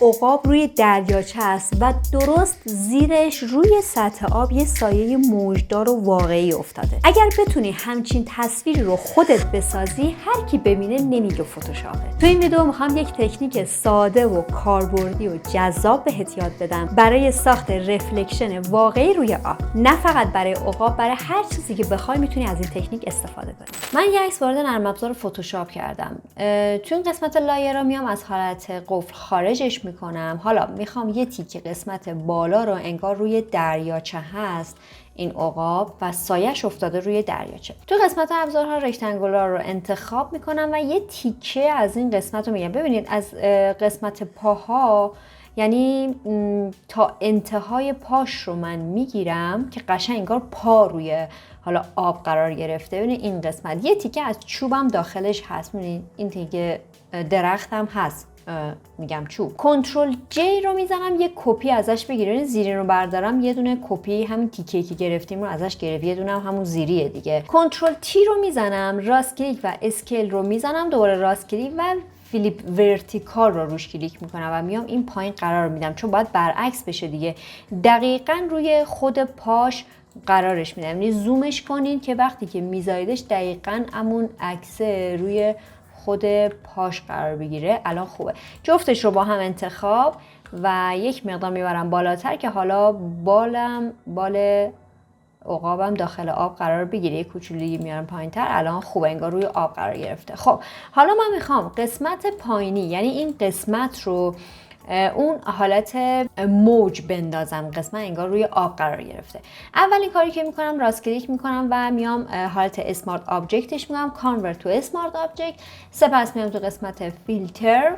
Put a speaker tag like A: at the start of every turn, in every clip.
A: عقاب روی دریاچه است و درست زیرش روی سطح آب یه سایه موجدار و واقعی افتاده. اگر بتونی همچین تصویری رو خودت بسازی، هر کی ببینه نمیگه فتوشاپه. تو این ویدیو میخوام یک تکنیک ساده و کاربردی و جذاب بهت یاد بدم برای ساخت رفلکشن واقعی روی آب. نه فقط برای عقاب، برای هر چیزی که بخوای میتونی از این تکنیک استفاده کنی. من یه عکس وارد نرم افزار فتوشاپ کردم. تو این قسمت لایرها میام از حالت قفل خارجش میکنم. حالا میخوام یه تیکه قسمت بالا رو انگار روی دریاچه هست این عقاب و سایش افتاده روی دریاچه. تو قسمت ابزارها رکتانگولار رو انتخاب میکنم و یه تیکه از این قسمت رو میگم. ببینید از قسمت پاها، یعنی تا انتهای پاش رو من میگیرم که قشنگ انگار پا روی حالا آب قرار گرفته. ببینید این قسمت یه تیکه از چوبم داخلش هست. ببینید این تیکه درختم هست، میگم چوب. کنترل جی رو میزنم یه کپی ازش بگیرم. زیرین رو بردارم، یه دونه کپی همین تیکه که گرفتیم رو ازش گرفت، یه دونه هم همون زیریه دیگه. کنترل تی رو میزنم، راست کلیک و اسکیل رو میزنم، دوباره راست کلیک و فلیپ ورتیکال رو روش کلیک میکنم و میام این پایین قرار میدم، چون باید برعکس بشه دیگه. دقیقاً روی خود پاش قرارش میدم. یعنی زومش کنین که وقتی که میذاریدش دقیقاً همون عکس روی خود پاش قرار بگیره. الان خوبه. جفتش رو با هم انتخاب و یک مقدار میبرم بالاتر که حالا بال عقابم داخل آب قرار بگیره. یک کوچولویی میارم پایینتر. الان خوبه، انگار روی آب قرار گرفته. خب حالا من میخوام قسمت پایینی، یعنی این قسمت رو اون حالت موج بندازم. قسمت انگار روی آب قرار گرفته. اولین کاری که میکنم راست کلیک میکنم و میام حالت اسمارت آبجکتش میگم کانورت تو اسمارت آبجکت. سپس میام تو قسمت فیلتر،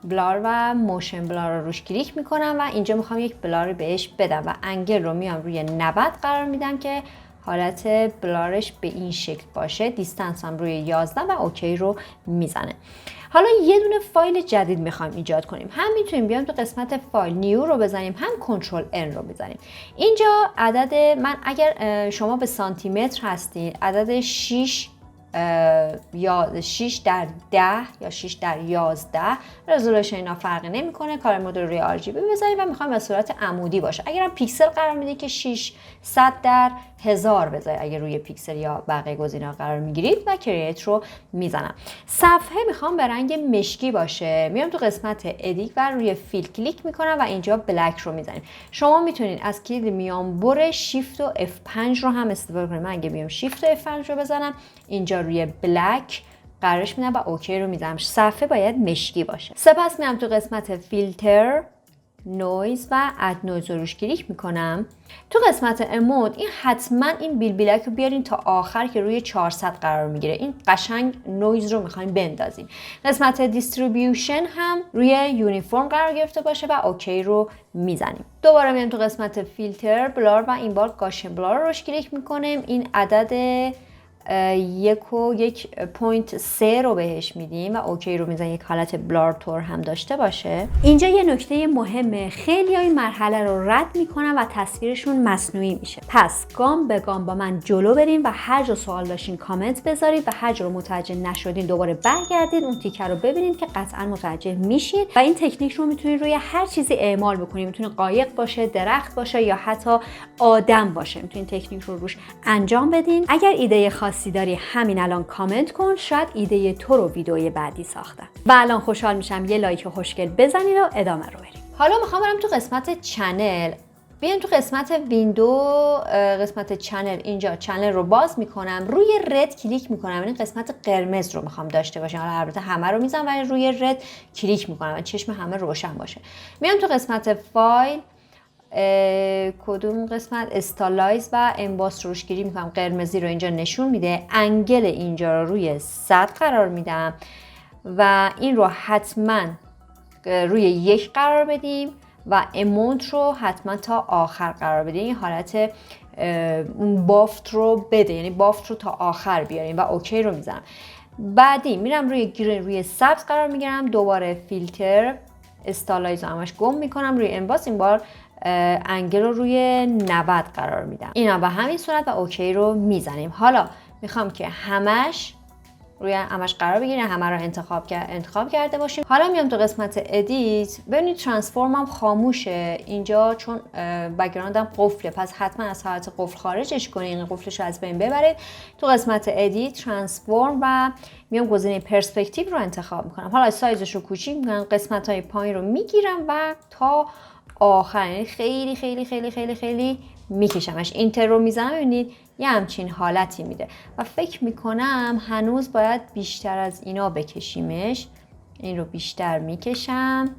A: بلار و موشن بلار رو روش کلیک میکنم و اینجا میخوام یک بلار بهش بدم و انگل رو میام روی 90 قرار میدم که حالت بلارش به این شکل باشه. دیستنس هم روی 11 و اوکی رو میزنه. حالا یه دونه فایل جدید میخوایم ایجاد کنیم. هم میتونیم بیایم تو قسمت فایل نیو رو بزنیم، هم کنترل ان رو بزنیم. اینجا عدد من، اگر شما به سانتی متر هستین، عدد 6 یا 6 در 10 یا 6 در 11 رزولوشن اینا فرقی نمیکنه. کار مود روی آر جی بی بذارید و میخوایم به صورت عمودی باشه. اگرم پیکسل قرار میده که 600 در 1000 بذارید اگه روی پیکسل یا بقیه گزینه‌ها قرار میگیرید و کرییت رو میزنم. صفحه میخوام به رنگ مشکی باشه. میام تو قسمت ادیت و روی فیل کلیک میکنم و اینجا بلک رو میزنیم. شما میتونید از کلید میانبر شیفت و F5 رو هم استفاده کنید. من اگه بیام شیفت و F5 رو بزنم، اینجا روی بلک قرارش میدم و اوکی رو میزنم. صفحه باید مشکی باشه. سپس میام تو قسمت فیلتر، نویز و اد نویز رو روش کلیک میکنم. تو قسمت امود این حتما این بیلک رو بیارین تا آخر که روی 400 قرار میگیره. این قشنگ نویز رو میخوایم بندازیم. قسمت دیستریبیوشن هم روی یونیفرم قرار گرفته باشه و اوکی رو میزنیم. دوباره میام تو قسمت فیلتر، بلار و این بار گاشن بلار رو روش کلیک میکنیم. این عدد 1.3 رو بهش میدیم و اوکی رو میزنیم. یک حالت بلار تور هم داشته باشه. اینجا یه نکته مهمه، خیلی این مرحله رو رد میکنن و تصویرشون مصنوعی میشه. پس گام به گام با من جلو بریم و هر جا سوال داشتین کامنت بذارید و هر جا رو متوجه نشدین دوباره برگردید اون تیکه رو ببینید که قطعا متوجه میشید. و این تکنیک رو میتونید روی هر چیزی اعمال بکنید. میتونه قایق باشه، درخت باشه یا حتی آدم باشه. میتونید تکنیک رو روش انجام بدین. اگر ایده خاصی داری همین الان کامنت کن، شاید ایده تو رو ویدئوی بعدی ساختم. و الان خوشحال میشم یه لایک خوشگل بزنید و ادامه رو بریم. حالا میخوام برم تو قسمت چنل. بیایم تو قسمت ویندو، قسمت چنل. اینجا چنل رو باز میکنم، روی رد کلیک میکنم. این قسمت قرمز رو میخوام داشته باشم. حالا البته همه رو میزنم ولی روی رد کلیک میکنم و چشم همه روشن باشه. میام تو قسمت فایل، کدوم قسمت، استالایز و امباس روش گیری میکنم. قرمزی رو اینجا نشون میده. انگل اینجا رو روی 100 قرار میدم و این رو حتما روی 1 قرار بدیم و امونت رو حتما تا آخر قرار بدیم. این حالت بافت رو بده، یعنی بافت رو تا آخر بیاریم و اوکی رو میزنم. بعدی میرم روی گرین، روی سبز قرار میگیرم. دوباره فیلتر، استالایز رو همش گم میکنم. روی امباس این بار انگل رو روی 90 قرار میدم. اینا به همین صورت و اوکی رو میزنیم. حالا میخوام که همش روی همش قرار بگیریم، همه رو انتخاب کرده باشیم. حالا میام تو قسمت ادیت. ببینید ترانسفورمم خاموشه اینجا چون بک‌گراندم قفله، پس حتما از حالت قفل خارجش کنین، این قفلش رو از بین ببرید. تو قسمت ادیت ترانسفورم و میام گزینه پرسپکتیو رو انتخاب میکنم. حالا سایزش رو کوچیک میکنم، قسمت‌های پایین رو میگیرم و تا آخر، یعنی خیلی خیلی خیلی خیلی خیلی میکشمش. اینتر رو میزنم، ببینید یه همچین حالتی میده و فکر میکنم هنوز باید بیشتر از اینا بکشیمش. این رو بیشتر میکشم.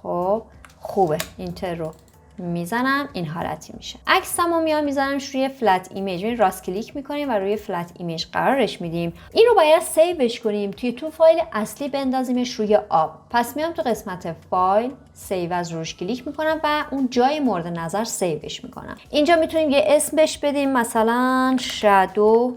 A: خب خوبه، اینتر رو میزنم، این حالتی میشه. عکسمو میام میزنمش روی فلت ایمیج، این راست کلیک میکنیم و روی فلت ایمیج قرارش میدیم. این رو باید سیوش کنیم تو فایل اصلی بندازیمش روی آب. پس میام تو قسمت فایل سیو از روش کلیک میکنم و اون جای مورد نظر سیوش میکنم. اینجا میتونیم یه اسم بهش بدیم، مثلا شادو.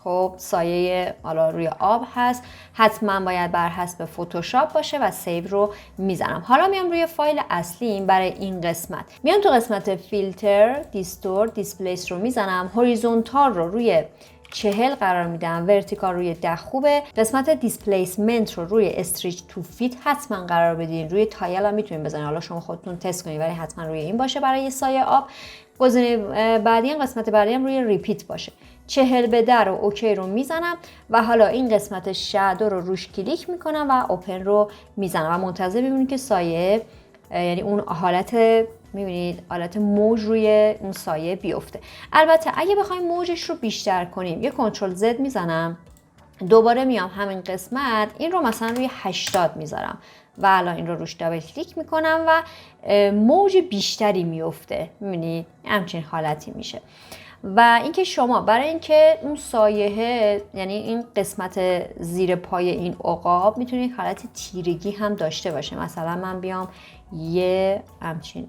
A: خب سایه حالا روی آب هست، حتما باید بر حسب فتوشاپ باشه و سیو رو میزنم. حالا میام روی فایل اصلیم برای این قسمت، میام تو قسمت فیلتر دیستورت دیسپلیس رو میزنم، هوریزونتال رو روی 40 قرار میدم، ورتیکال روی 10 خوبه. قسمت دیسپلیسمنت رو روی استریچ تو فیت حتما قرار بدین، روی تایل هم میتونین بزنین، حالا شما خودتون تست کنید ولی حتما روی این باشه برای سایه آب. گزینه بعدی قسمت بعدی هم روی ریپیت باشه. 40 به 10 رو اوکی رو میزنم و حالا این قسمت شادو رو روش کلیک میکنم و اوپن رو میزنم و منتظر ببینید که سایه، یعنی اون حالت، میبینید حالت موج روی اون سایه بیفته. البته اگه بخوایم موجش رو بیشتر کنیم یه کنترل زد میزنم، دوباره میام همین قسمت این رو مثلا روی 80 میذارم و الان این رو روش دابل کلیک میکنم و موج بیشتری میفته. میبینید همچین حالتی میشه. و اینکه شما برای اینکه اون سایه، یعنی این قسمت زیر پای این عقاب میتونه یک حالت تیرگی هم داشته باشه. مثلا من بیام یه همچین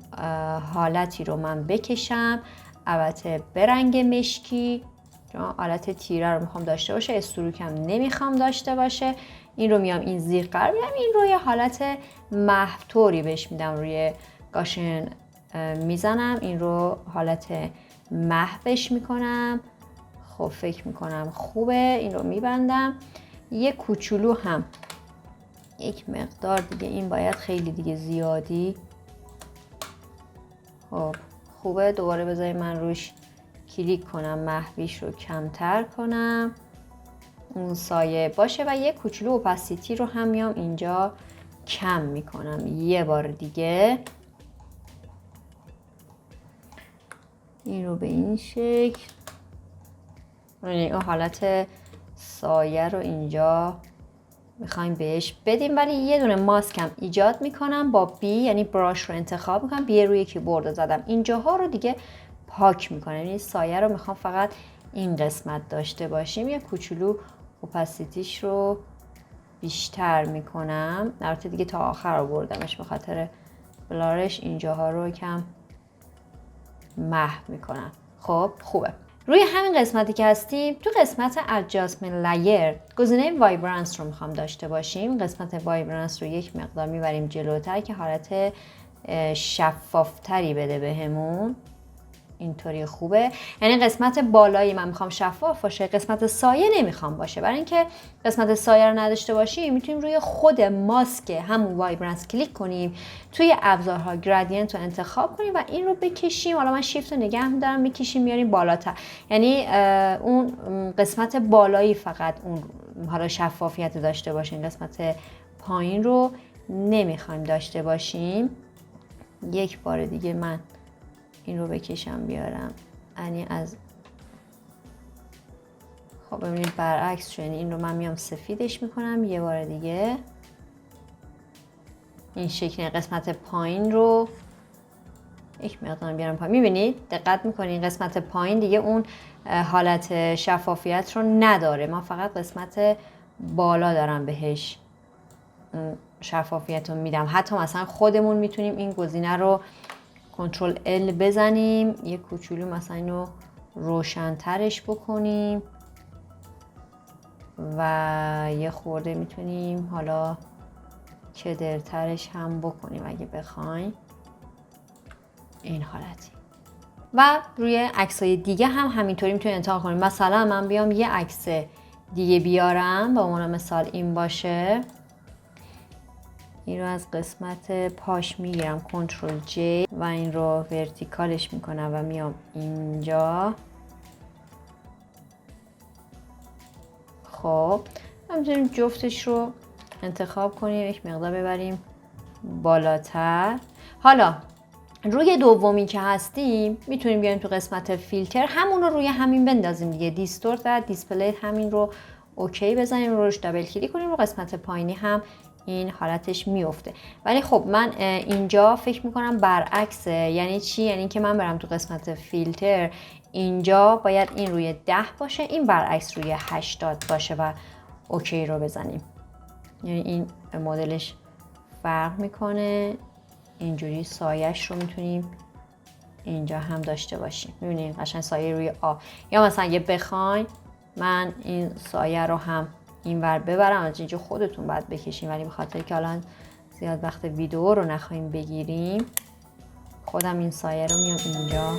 A: حالتی رو من بکشم، البته به رنگ مشکی، چون حالت تیره رو میخوام داشته باشه، استروکم نمیخوام داشته باشه. این رو میام این زیر قرار میدم، این رو یه حالت محوطوری بهش میدم، روی گاشن میزنم، این رو حالت محوش میکنم. خب فکر میکنم خوبه، این رو میبندم. یه کوچولو هم یک مقدار دیگه، این باید خیلی دیگه زیادی. خب خوبه، دوباره بذارید من روش کلیک کنم، محویش رو کمتر کنم، اون سایه باشه و یه کوچولو اوپاسیتی رو هم میام اینجا کم میکنم یه بار دیگه. این رو به این شکل، اون حالت سایه رو اینجا میخوایم بهش بدیم، ولی یه دونه ماسک هم ایجاد میکنم با بی، یعنی براش رو انتخاب میکنم، بی روی کیبورد زدم، اینجاها رو دیگه پاک میکنم. یعنی سایه رو میخوام فقط این قسمت داشته باشیم، یه کوچولو اوپاسیتیش رو بیشتر میکنم، البته دیگه تا آخر آوردمش به خاطر بلارش، اینجاها رو کم محو میکنم. خب خوبه. روی همین قسمتی که هستیم تو قسمت adjustment layer گزینه وایبرنس رو میخوام داشته باشیم. قسمت وایبرنس رو یک مقدار میبریم جلوتر که حالت شفافتری بده بهمون. اینطوری خوبه، یعنی قسمت بالایی من میخوام شفاف باشه، قسمت سایه نمیخوام باشه. برای اینکه قسمت سایه رو نداشته باشیم میتونیم روی خود ماسک همون وایبرنس کلیک کنیم، توی ابزارها گرادینت رو انتخاب کنیم و این رو بکشیم. حالا من شیفت رو نگه می‌دارم، میکشیم میاریم بالاتر، یعنی اون قسمت بالایی فقط اون حالا شفافیت داشته باشیم، قسمت پایین رو نمیخوایم داشته باشیم. یک بار دیگه من این رو بکشم بیارم، یعنی از خب ببینید برعکس شد، یعنی این رو من میام سفیدش میکنم یه بار دیگه این شکل. قسمت پایین رو یک مقدار بیارم پایین، میبینید دقت میکنید قسمت پایین دیگه اون حالت شفافیت رو نداره، من فقط قسمت بالا دارم بهش شفافیت رو میدم. حتی مثلا خودمون میتونیم این گزینه رو کنترل ال بزنیم، یه کوچولو مثلا اینو روشن‌ترش بکنیم و یه خورده میتونیم حالا کدرترش هم بکنیم اگه بخوایم، این حالتی. و روی عکسای دیگه هم همینطوری میتونیم انتخاب کنیم. مثلا من بیام یه عکس دیگه بیارم، به عنوان مثال این باشه، این رو از قسمت پاش میگیرم کنترل جی و این رو ورتیکالش میکنم و میام اینجا. خب میتونیم جفتش رو انتخاب کنیم، یک مقدار ببریم بالاتر. حالا روی دومی که هستیم میتونیم بیایم تو قسمت فیلتر، همون رو روی همین بندازیم دیگه، دیستورت و دیسپلی همین رو اوکی بزنیم، روش دابل کلیک کنیم، رو قسمت پایینی هم این حالتش میفته. ولی خب من اینجا فکر میکنم برعکسه. یعنی چی؟ یعنی که من برم تو قسمت فیلتر، اینجا باید این روی 10 باشه، این برعکس روی 80 باشه و اوکی رو بزنیم. یعنی این مدلش فرق میکنه. اینجوری سایش رو میتونیم اینجا هم داشته باشیم. میبینید قشنگ سایه روی آ. یا مثلا اگه بخواین من این سایه رو هم اینور ببرم، از اینجا خودتون باید بکشین، ولی به خاطر که الان زیاد وقت ویدیو رو نخواهیم بگیریم، خودم این سایه رو میام اینجا.